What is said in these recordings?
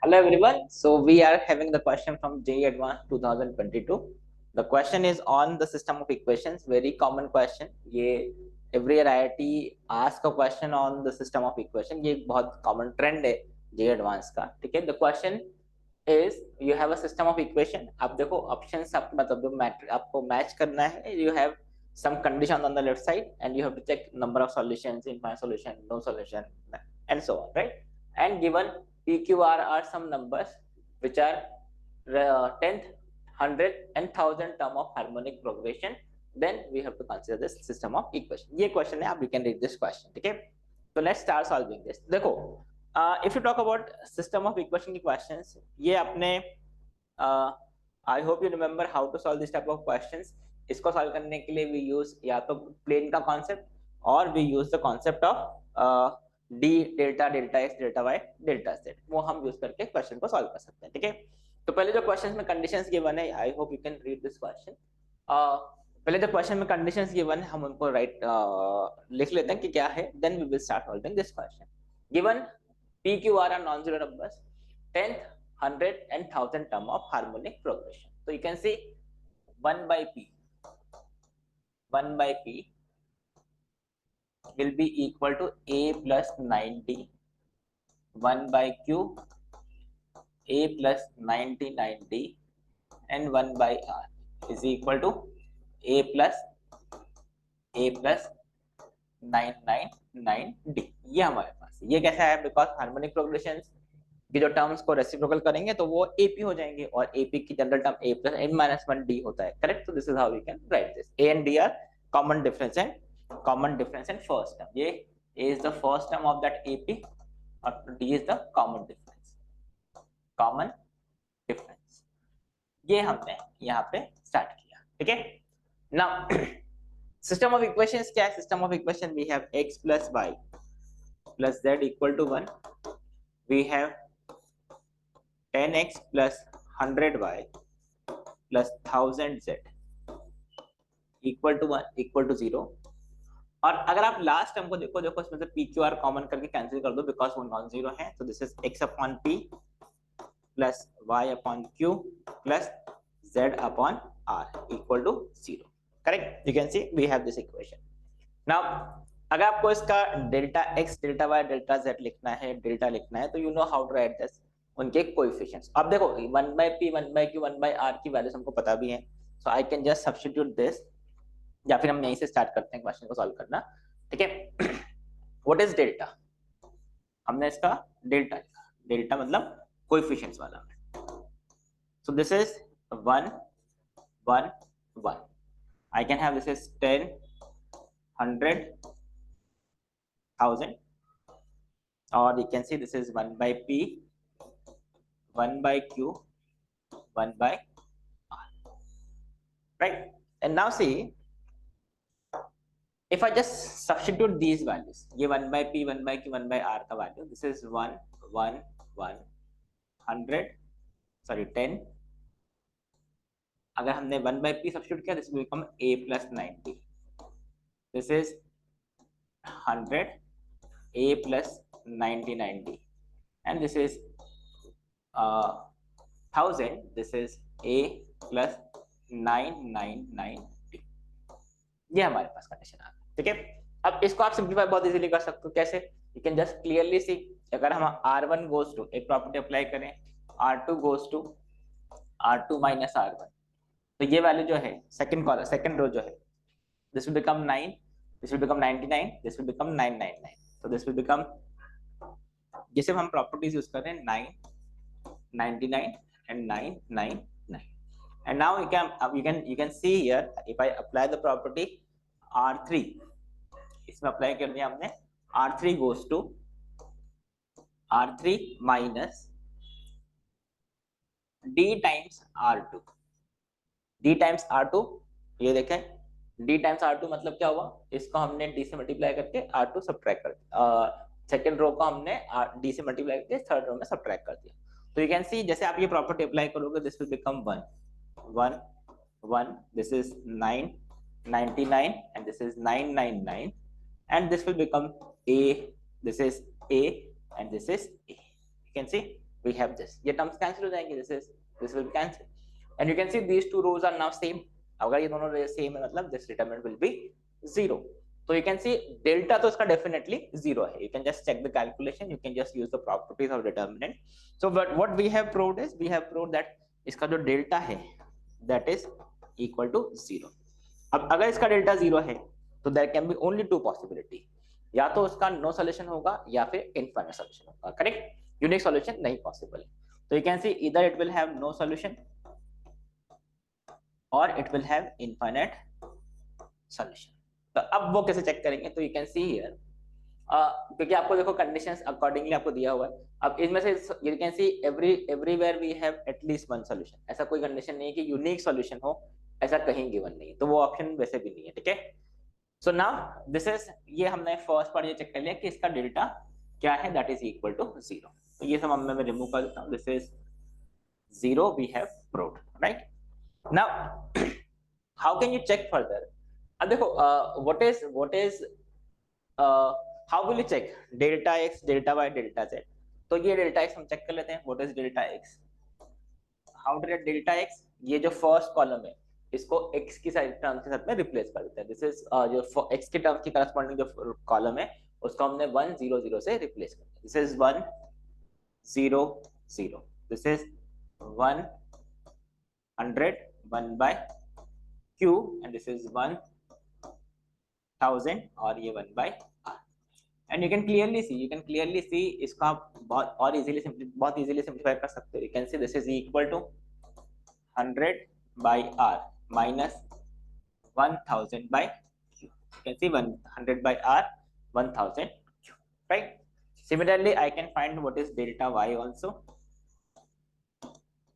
Hello everyone. So we are having the question from JEE Advanced 2022. The question is on the system of equations. Very common question. ये every year IIT ask a question on the system of equation. ये एक बहुत common trend है JEE Advanced का. ठीक है. The question is you have a system of equation. आप देखो options आप मतलब आपको match करना है. You have some condition on the left side and you have to check number of solutions, infinite solution, no solution, and so on, right? And given PQR are some numbers which are tenth, hundred, and thousand term of harmonic progression. Then we have to consider this system of equation. ये question है, आप you can read this question. ठीक है? So let's start solving this. देखो, if you talk about system of equation की questions, ये अपने I hope you remember how to solve this type of questions. इसको solve करने के लिए we use या तो plane का concept और we use the concept of d delta delta x delta y delta z, वो हम यूज करके क्वेश्चन को सॉल्व कर सकते हैं. ठीक है. तो पहले जो क्वेश्चन में कंडीशंस गिवन है, आई hope you can read this question. पहले जो क्वेश्चन में कंडीशंस गिवन है हम उनको राइट लिख लेते हैं कि क्या है. Then we will start solving this question. Given p q r are non zero numbers, 10th, 100 and 1000 term of harmonic progression. So you can see 1 by p will be equal to a plus 9d, 1 by q a plus 99d, and 1 by r is equal to a plus 999d. ये हमारे पास ये कैसा है, because harmonic progression की जो terms को reciprocal करेंगे तो वो एपी हो जाएंगे और एपी की general term a plus n minus 1d होता है. Correct. so this is how we can write this. a and d are common difference and first term. ये a is the first term of that ap और d is the common difference. ये हमने यहाँ पे start किया. ठीक है. Now system of equations क्या है. System of equation we have x plus y plus z equal to 1. we have 10x plus 100y plus 1000z equal to 1 equal to 0. और अगर आप लास्ट टर्म को देखो इसमें से पी क्यू आर कॉमन करके कैंसिल कर दो बिकॉज वो नॉन जीरो है. तो this is x upon p plus y upon q plus z upon r equal to 0. Correct. You can see we have this equation. Now अगर आपको इसका delta x delta y delta z लिखना है, delta लिखना है, तो you know how to write this. उनके coefficients अब देखो 1 by p 1 by q 1 by r की वैल्यूज हमको पता भी है. So I can just substitute this, या फिर हम यहीं से स्टार्ट करते हैं क्वेश्चन को सॉल्व करना. ठीक है. What is delta. हमने इसका डेल्टा लिखा. डेल्टा मतलब कोएफिशिएंट्स वाला. सो this is 1 1 1. I can have this is 10 100 1000, or you can see this is 1 by p 1 by q 1 by r, right? And now see, if I just substitute these values, ये 1 by p 1 by q 1 by r का value, this is 1 1 1 100 sorry 10. अगर हमने 1 by p substitute किया, this will become a plus 90. This is 100 a plus 99d, and this is 1000. this is a plus 999d. ये हमारे पास condition आ गई. ठीक है. अब इसको आप सिंप्लीफाई बहुत इजीली कर सकते हो. कैसे. You can just clearly see, अगर हम r1 गोज टू एक प्रॉपर्टी अप्लाई करें, r2 goes to r2 minus r1, तो ये वैल्यू जो है सेकंड कॉलम सेकंड रो जो है, this will become 9, this will become 99, this will become 999. so this will become, जैसे हम प्रॉपर्टीज यूज कर रहे हैं 9 99 and 999. and now you can see here, if I apply the property r3, इसमें apply कर दिया हमने, r3 goes to r3 minus d times r2. d times r2, ये देखें d times r2 मतलब क्या हुआ, इसको हमने d से मल्टीप्लाई करके r2 सब्ट्रैक्ट कर दिया, सेकंड रो को हमने d से मल्टीप्लाई करके थर्ड रो में सब्ट्रैक्ट कर दिया. तो यू कैन सी, जैसे आप ये प्रॉपर्टी अप्लाई करोगे, this will become 1 1 1, this is 9 99 and this is 999, and this will become a, this is a and this is a. You can see we have this, ये terms cancel हो जाएंगे, this will cancel, and you can see these two rows are now same. अगर ये दोनों same है मतलब this determinant will be 0. So you can see delta तो इसका definitely 0 है. You can just check the calculation, you can just use the properties of determinant. So what we have proved is, we have proved that इसका जो delta है that is equal to 0. अब अगर इसका delta 0 है तो there can be only two possibility, या तो उसका no solution होगा या फिर infinite solution होगा, correct? Unique solution नहीं possible. So you can see either it will have no solution or it will have infinite solution. तो अब वो कैसे चेक करेंगे? तो you can see here, क्योंकि आपको देखो कंडीशंस अकॉर्डिंगली आपको दिया हुआ है. अब इसमें से you can see everywhere we have at least one solution. ऐसा कोई कंडीशन नहीं है कि यूनिक सॉल्यूशन हो, ऐसा कहीं गिवन नहीं है, तो वो ऑप्शन वैसे भी नहीं है, ठीक है. सो नाउ दिस इज, ये हमने फर्स्ट पार्ट ये चेक कर लिया कि इसका डेल्टा क्या है, दैट इज इक्वल टू 0. तो ये सब मैं रिमूव कर देता हूँ. This is 0 we have proved, right. Now how can you check further? अब देखो what is how will you check delta x, delta y, delta z? तो ये डेल्टा x हम चेक कर लेते हैं. What is delta x? How to get delta x? ये जो फर्स्ट कॉलम है इसको x की टर्म के साथ में रिप्लेस कर देते हैं. दिस इज जो x के टर्म की करस्पॉन्डिंग जो कॉलम है उसको हमने 1 0 0 से रिप्लेस कर दिया. This is 1 0 0. This is 100 1 by q and this is 1000 और ये 1 by r. and you can clearly see इसको आप बहुत इजीली सिंप्लीफाई कर सकते हो. you can see this is equal to 100 by r minus 1000 by q. You can see 100 by r 1000 q, right? Similarly I can find what is delta y also.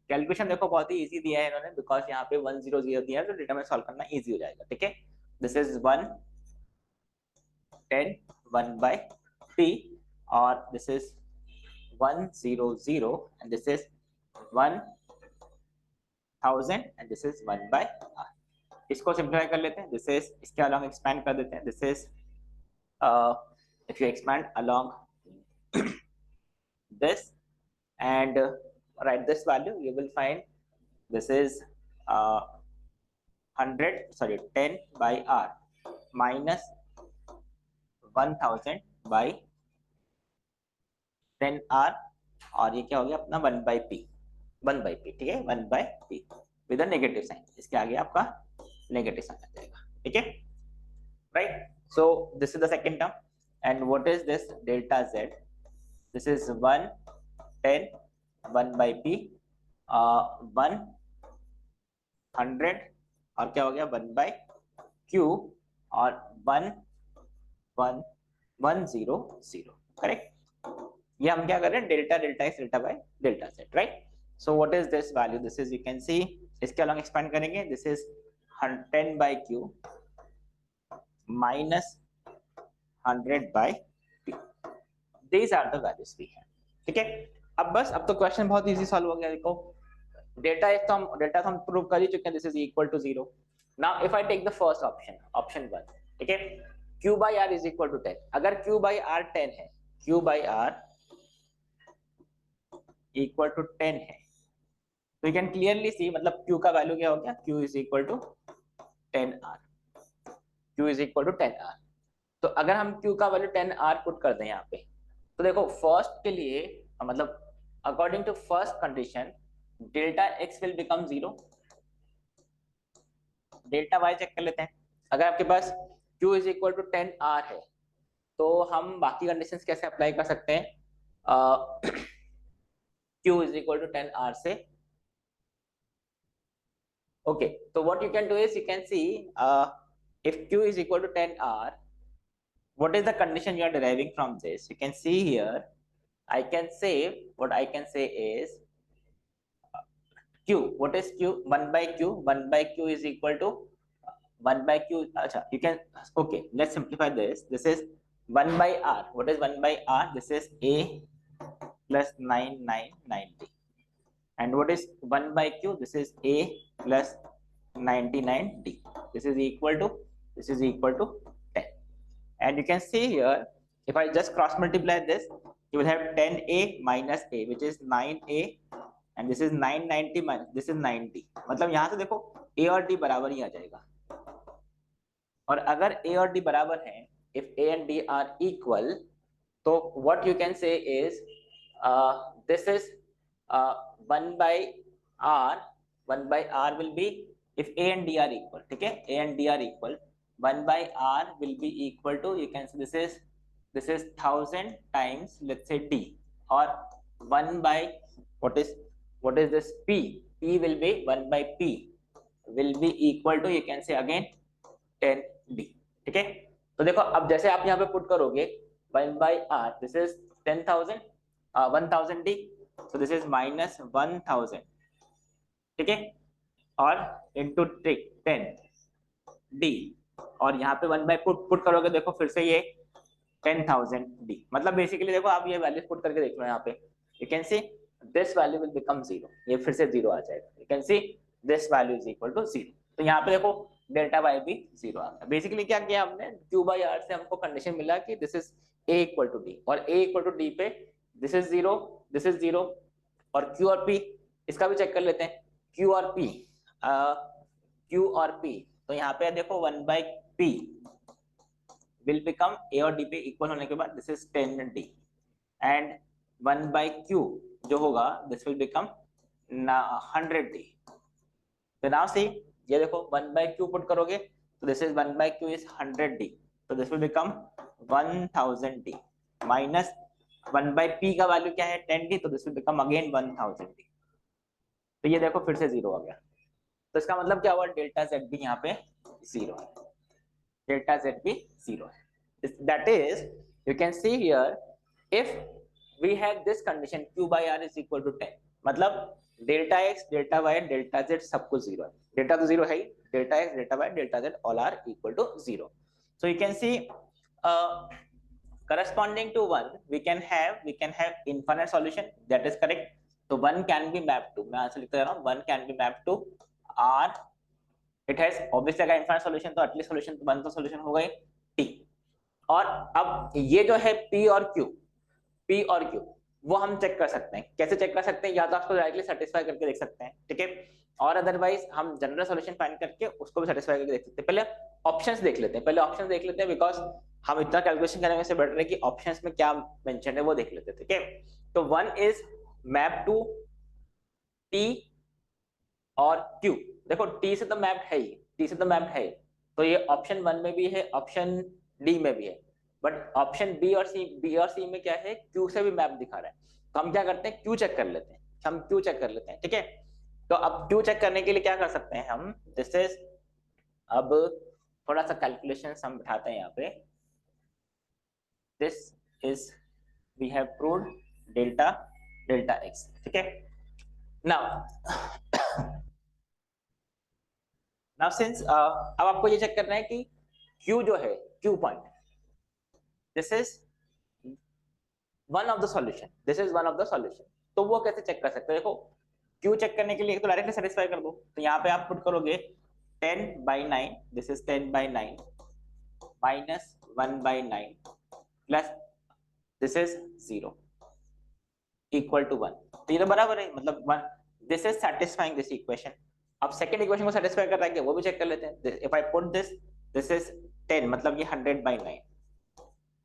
Calculation देखो बहुत ही easy दिया है इन्होंने, because यहाँ पे 1 0 0 दिया है तो डेटा में सॉल्व करना इजी हो जाएगा, ठीक है. दिस इज 1 10 1 by t और this is 1 0 0 and this is 1000 and this is 1 by r. इसको सिंप्लीफाई कर लेते हैं. दिस इज, इसके अलोंग एक्सपैंड कर देते हैं. This is if you expand along this and write this value, you will find this is 10 by r minus 1000 by 10 r और ये क्या हो गया अपना 1 by p, ठीक है. 1 by p with a negative sign, इसके आगे आपका नेगेटिव साइन आ जाएगा, ठीक है, right. So this is the second term. And what is this delta z? This is 1 10 1 by p 100 और क्या हो गया 1 by q और 1 1 1 0 0, करेक्ट. ये हम क्या कर रहे हैं? Delta x delta y delta z, right. So what is this value? This is, you can सी, इसके अलोंग एक्सपेंड करेंगे. This is 10 by q minus 100 by These are the values we have, ठीक है. अब बस, अब तो क्वेश्चन बहुत easy solve हो गया. देखो डेल्टा तो हम प्रूव कर ही चुके हैं. This is equal to 0. Now if I take the first option 1, ठीक है. q by r is equal to 10. अगर q by r 10 है, q by r equal to 10 है, तो यू कैन क्लियरली सी, मतलब q का वैल्यू क्या हो गया? q is equal to 10r. q is equal to 10r. तो अगर हम q का वैल्यू 10r पुट कर दें यहाँ पे, तो देखो फर्स्ट के लिए, मतलब according to first condition delta x will become 0. Delta y check कर लेते हैं. अगर आपके पास q is equal to 10r है तो हम बाकी कंडीशंस कैसे अप्लाई कर सकते हैं? q is equal to 10r से, ओके. तो what you can do is, you can see if q is equal to 10r, what is the condition you are deriving from this? You can see here, I can say, what I can say is q, what is q? 1 by q, 1 by q is equal to 1 by q. Acha, you can, okay, let's simplify this. This is 1 by r. What is 1 by r? This is a plus 990. And what is 1 by q? This is a plus 99d. This is equal to 10. And you can see here, if I just cross multiply this, you will have 10a minus a which is 9a and this is 990 minus this is 90. मतलब यहाँ से देखो a और d बराबर ही आ जाएगा, और अगर a और d बराबर हैं, if a and d are equal, तो what you can say is this is 1 by r, 1 by r will be if a and d are equal, ठीक है, a and d are equal, 1 by r will be equal to, you can say this is 1000 times let's say d, or 1 by what is this p will be 1 by p will be equal to, you can say again 10d, ठीक है. तो देखो अब जैसे आप यहाँ पे put करोगे 1 by r, this is 10,000 1000d, so this is minus 1000, ठीक है, और into 10d, और यहाँ पे 1 by पुट करोगे, देखो फिर से ये 10,000d, मतलब बेसिकली देखो आप ये वैल्यू पुट करके देख लो, यहाँ पे you can see this value will become 0, ये फिर से 0 आ जाएगा, you can see this value is equal to 0. तो यहाँ पे देखो डेल्टा वाई भी 0 आ गया. बेसिकली क्या किया हमने, q by r से हमको कंडीशन मिला कि this is a equal to d, और a इक्वल टू d पे दिस इज 0 और q और p इसका भी चेक कर लेते हैं, q और p, तो यहाँ पे देखो 1 by p will become a और d पे इक्वल होने के बाद this is 10d, and 1 by q जो होगा दिस विल बिकम 100d. तो नाउ सी ये देखो 1 by q पुट करोगे तो this is 1 by q is 100d, तो this will become 1000d minus 1 by p का वैल्यू क्या है 10d, तो this will become again 1000d. तो ये देखो फिर से 0 आ गया, तो इसका मतलब क्या हुआ, डेल्टा z भी यहाँ पे 0 है, डेल्टा z भी 0 है. That is, you can see here, if we have this condition q by r is equal to 10, मतलब delta x, delta y, delta z सब कुछ 0 है, डेल्टा तो 0 है ही, delta x, delta y, delta z all are equal to 0. So you can see corresponding to 1 we can have infinite solution, that is correct. So 1 can be mapped to, मैं answer लिखता जा रहा हूँ, 1 can be mapped to r, it has obviously अगर infinite solution तो at least solution तो 1 तो solution होगा ही t. और अब ये जो है p और q वो हम चेक कर सकते हैं. कैसे चेक कर सकते हैं, या तो आपको डायरेक्टली सेटिस्फाई करके देख सकते हैं, ठीक है, और अदरवाइज हम जनरल सॉल्यूशन फाइंड करके उसको भी सेटिस्फाई करके देख सकते हैं. पहले ऑप्शंस देख लेते हैं, बिकॉज हम इतना कैलकुलेशन करने से बेटर है कि ऑप्शंस में क्या मेंशन है वो देख लेते हैं, ठीक है. तो 1 इज मैप टू t और q, देखो t से तो मैप्ड है ही, तो ये ऑप्शन 1 में भी है, ऑप्शन डी में भी है, बट ऑप्शन बी और सी में क्या है, क्यू से भी मैप दिखा रहा है. तो हम क्या करते हैं, क्यू चेक कर लेते हैं, ठीक है. तो अब क्यू चेक करने के लिए क्या कर सकते हैं हम, दिस इज, अब थोड़ा सा कैलकुलेशन हम बिठाते हैं यहाँ पे, this is we have proved delta x, ठीक है. नाउ सिंस अब आपको ये चेक करना है कि क्यू जो है, Q point, this is one of the solution, तो वो कैसे चेक कर सकते हो, देखो क्यू चेक करने के लिए तो डायरेक्टली सेटिस्फाई कर दो, तो यहाँ पे आप पुट करोगे 10 by 9, this is 10 by 9 minus 1 by 9 plus this is 0 equal to 1, तो ये तो बराबर है, मतलब 1, this is satisfying this equation. अब सेकंड इक्वेशन को सेटिस्फाई कर रहा है क्या, वो भी चेक कर लेते हैं. if I put this is 10, मतलब ये 100 by 9,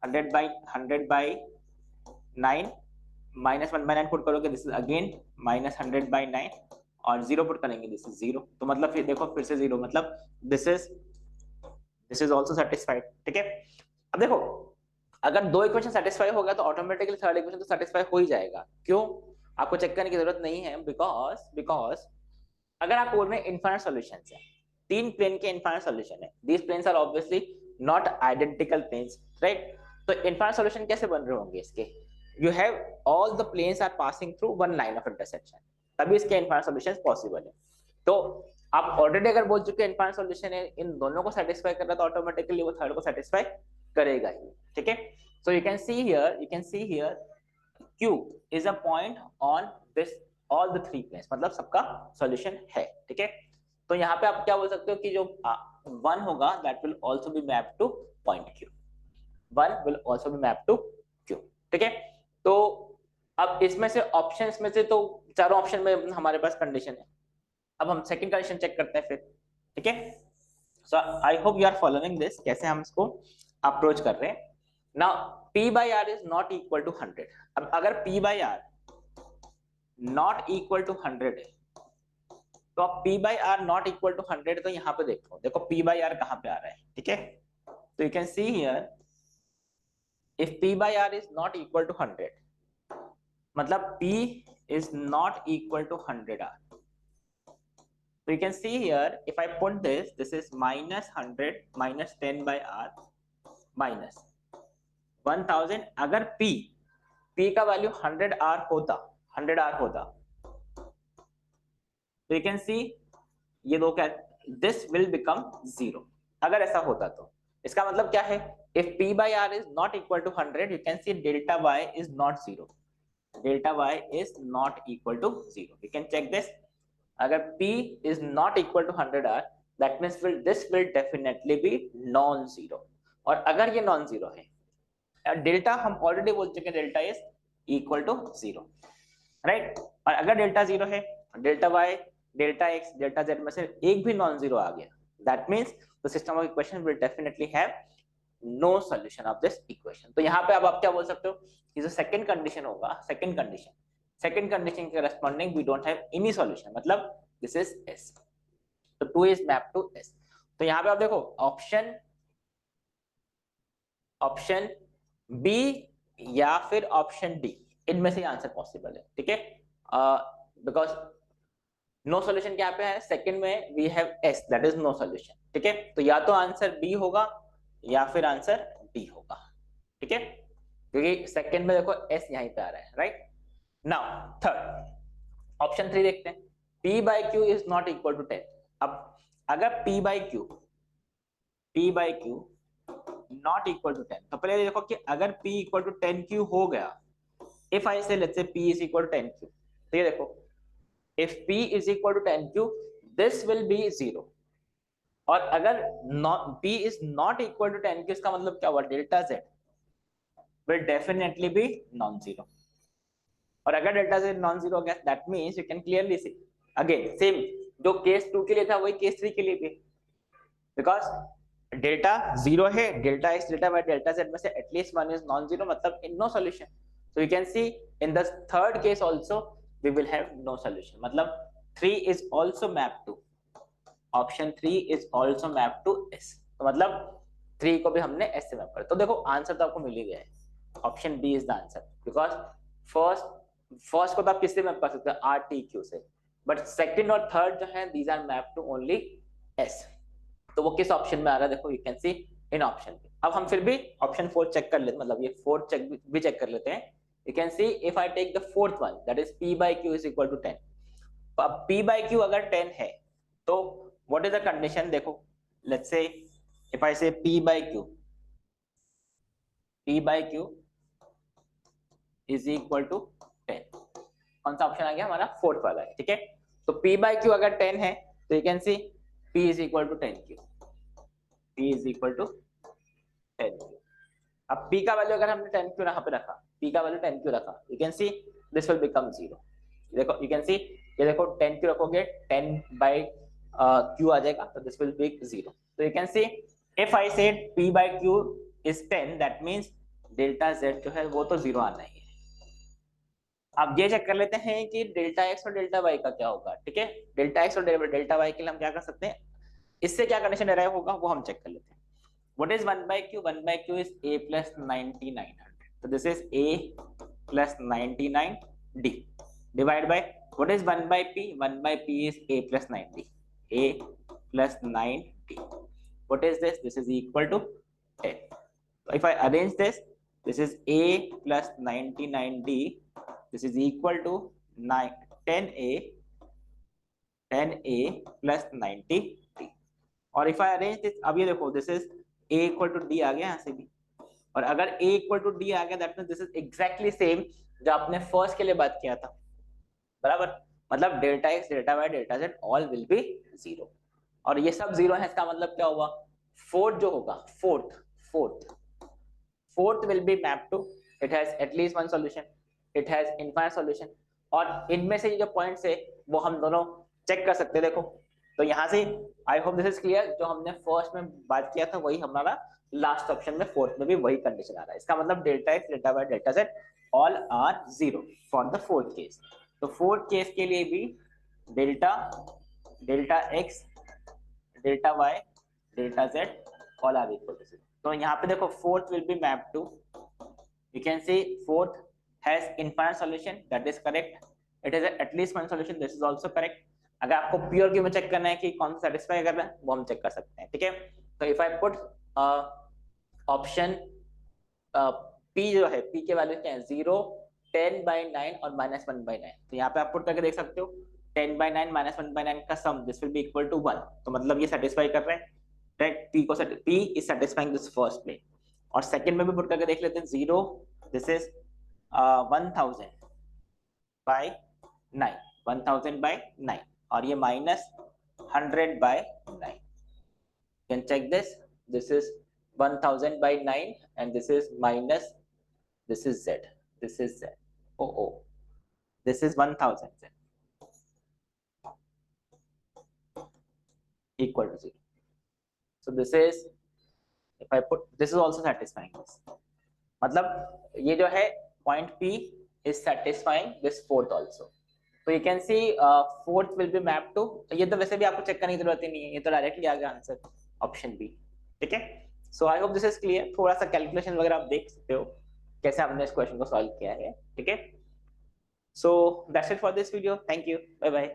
100 by 9 minus 1 by 9 put करोगे, this is again minus 100 by 9 और 0 पुट करेंगे, दिस इज 0, तो मतलब फिर देखो फिर से 0, मतलब दिस इज आल्सो सेटिस्फाइड, ठीक है. अब देखो अगर दो इक्वेशन सेटिस्फाई होगा तो ऑटोमेटिकली थर्ड इक्वेशन तो सेटिस्फाई हो ही जाएगा. क्यों, आपको चेक करने की जरूरत नहीं है, बिकॉज अगर आप बोल रहे हैं इनफाइनाइट सॉल्यूशंस है, 3 प्लेन के इनफाइनाइट सॉल्यूशन है, these planes are obviously not identical planes, right. तो इनफाइनाइट सॉल्यूशन कैसे बन रहे होंगे इसके, you have all the planes are passing through one line of intersection, तभी इसके इनफाइनाइट सॉल्यूशंस पॉसिबल है. तो आप ऑलरेडी अगर बोल चुके हैं इनफाइनाइट सॉल्यूशन है, इन दोनों को सेटिस्फाई कर रहा है, तो ऑटोमेटिकली वो थर्ड को सेटिस्फाई करेगा ही, ठीक है. So you can see here Q is a point on this all the three planes, मतलब सबका सॉल्यूशन है, ठीक है. तो यहाँ पे आप क्या बोल सकते हो कि जो 1 होगा that will also be mapped to point Q, 1 will also be mapped to Q, ठीक है. तो अब इसमें से ऑप्शंस में से तो चारों ऑप्शन में हमारे पास कंडीशन है, अब हम सेकंड कंडीशन चेक करते हैं फिर, ठीक है। So I hope you are following this, कैसे हम इसको अप्रोच कर रहे हैं। Now P by R is not equal to 100। अब अगर P by R not equal to 100 है, तो अब P by R not equal to 100, तो यहाँ पे देखो P by R कहाँ पे आ रहा है, ठीक है। तो you can see here if P by R is not equal to 100, मतलब P is not equal to 100R. So you can see here, if I put this is minus 100 minus 10 by R minus 1000. अगर P का value 100R होता, तो you can see ये दो क्या, this will become 0। अगर ऐसा होता तो इसका मतलब क्या है, if P by R is not equal to 100, you can see delta Y is not 0, delta Y is not equal to 0। You can check this, अगर P is not equal to 100R, that means this will definitely be non-zero। और अगर ये non-zero है, delta हम already बोल चुके हैं, delta is equal to 0, right. और अगर डेल्टा 0 है, delta Y, delta X, delta Z में से एक भी नॉन जीरो आ गया, that means the system of equation will definitely have no solution of this equation. तो यहाँ पे अब आप क्या बोल सकते हो कि जो सेकंड कंडीशन होगा, सेकंड कंडीशन के corresponding we don't have any solution, मतलब दिस इज S। तो 2 इज मैप टू S। तो यहाँ पे आप देखो ऑप्शन B या फिर ऑप्शन D, इनमें से आंसर पॉसिबल है, ठीक है। बिकॉज नो सॉल्यूशन क्या पे है, सेकंड में we have S, that is no solution, ठीक है। तो या तो आंसर B होगा या फिर आंसर D होगा, ठीक है, क्योंकि सेकंड में देखो S यहीं पे आ रहा है, राइट। नाउ थर्ड ऑप्शन 3 देखते हैं, P by Q is not equal to 10। अब अगर P by Q not equal to 10, तो पहले देखो कि अगर P इक्वल टू 10Q हो गया, इफ आई से let's say P is equal to 10Q, तो ये देखो if P is equal to 10Q, this will be 0। और अगर P is not equal to 10Q, इसका मतलब क्या हुआ, delta Z will definitely be non-zero। और अगर डेल्टा Z non-zero हो गया, that means you can clearly see again same जो केस 2 के लिए था वही केस 3 के लिए भी, because डेल्टा 0 है, delta X, delta Y, delta Z में से एटलीस्ट वन इज non-zero, मतलब in no solution। So you can see in the third case also we will have no solution, मतलब 3 is also mapped to, option 3 is also mapped to S। तो मतलब 3 को भी हमने S से map कर, तो देखो आंसर तो आपको मिल ही गया है, option B is the answer, because first को तो आप किससे मैप कर सकते हो, RTQ से, बट सेकंड और थर्ड जो है these are mapped to only S। तो वो किस ऑप्शन में आ रहा है, देखो you can C in option पे। अब हम फिर भी ऑप्शन 4 चेक कर लेते, मतलब ये 4 भी चेक कर लेते हैं। You can see if I take the fourth one, that is P by Q is equal to 10। तो अब P by Q अगर 10 है, तो what is the condition, देखो let's say if I say P by Q is equal to 10, कौन सा option आ गया हमारा, फोर्थ वाला है, ठीक है। तो P by Q अगर 10 है, तो you can see P is equal to 10Q, P is equal to 10Q। अब P का वैल्यू अगर हमने 10Q यहाँ पे रखा, P का वैल्यू 10Q रखा, you can see this will become 0। देखो यू कैन सी, ये देखो 10Q रखोगे 10 by Q आ जाएगा, तो दिस विल बी 0। तो you can see if I said P by Q is 10, that means delta Z जो है वो तो 0 आना ही है। अब ये चेक कर लेते हैं कि डेल्टा X और डेल्टा Y का क्या होगा, ठीक है। डेल्टा X और डेल्टा Y के लिए हम क्या कर सकते हैं, इससे क्या कंडीशन डेराइव होगा वो हम चेक कर लेते हैं। What is 1 by Q? 1 by Q is A plus 9900. So this is A plus 99D divided by, what is 1 by P? 1 by P is A plus 90. A plus 9D. What is this? This is equal to 10. So if I arrange this, this is A plus 99D. This is equal to 10A plus 90D. और if I arrange this, अब ये देखो this is A equal to D आ गया यहाँ से भी, और अगर A equal to D आ गया, that means this is exactly same जो आपने फर्स्ट के लिए बात किया था, बराबर। मतलब delta X, delta Y, delta Z all will be 0, और ये सब 0 है, इसका मतलब क्या हुआ, फोर्थ जो होगा, fourth will be mapped to, it has at least one solution, it has infinite solution. और इनमें से जो पॉइंट्स है वो हम दोनों चेक कर सकते हैं। देखो तो यहाँ से आई होप दिस इज क्लियर, जो हमने फर्स्ट में बात किया था वही हमारा लास्ट ऑप्शन में फोर्थ में भी वही कंडीशन आ रहा है। इसका मतलब delta x, delta y, delta z all are zero for the fourth case. तो फोर्थ केस के लिए भी delta, delta x, delta y, delta z all are equal to zero. तो यहाँ पे देखो fourth will be map to, you can see fourth has infinite solution, that is correct. It is at least one solution, this is also correct. अगर आपको pure Q में check करना है कि कौन सा सेटिस्फाई कर रहा है वो हम चेक कर सकते हैं, ठीक है। तो if I put option P जो है, पी के वैल्यू क्या है 0, 10/9 और -1/9। तो यहाँ पे आप पुट करके देख सकते हो 10/9 -1/9 का sum this will be equal to 1। तो मतलब ये सेटिस्फाई कर रहा है, right. P is satisfying this first में। और सेकंड में भी पुट करके देख लेते हैं 0, दिस इज 1000/9, 1000/9 और ये -100/9। Can check this, this is 1000/9 and this is minus, this is z, this is z, oh this is 1000 z equal to 0. So this is, if I put, this is also satisfying this, मतलब ये जो है point P is satisfying this fourth also. So you can see fourth will be mapped to, ये तो वैसे भी आपको check करने की जरूरत ही नहीं है, ये तो डायरेक्टली आ गया आंसर ऑप्शन बी, ठीक है। So I hope this is clear. थोड़ा सा कैलकुलेशन वगैरह आप देख सकते हो कैसे हमने इस क्वेश्चन को सॉल्व किया है, ठीक है। So that's it for this video, thank you, bye bye.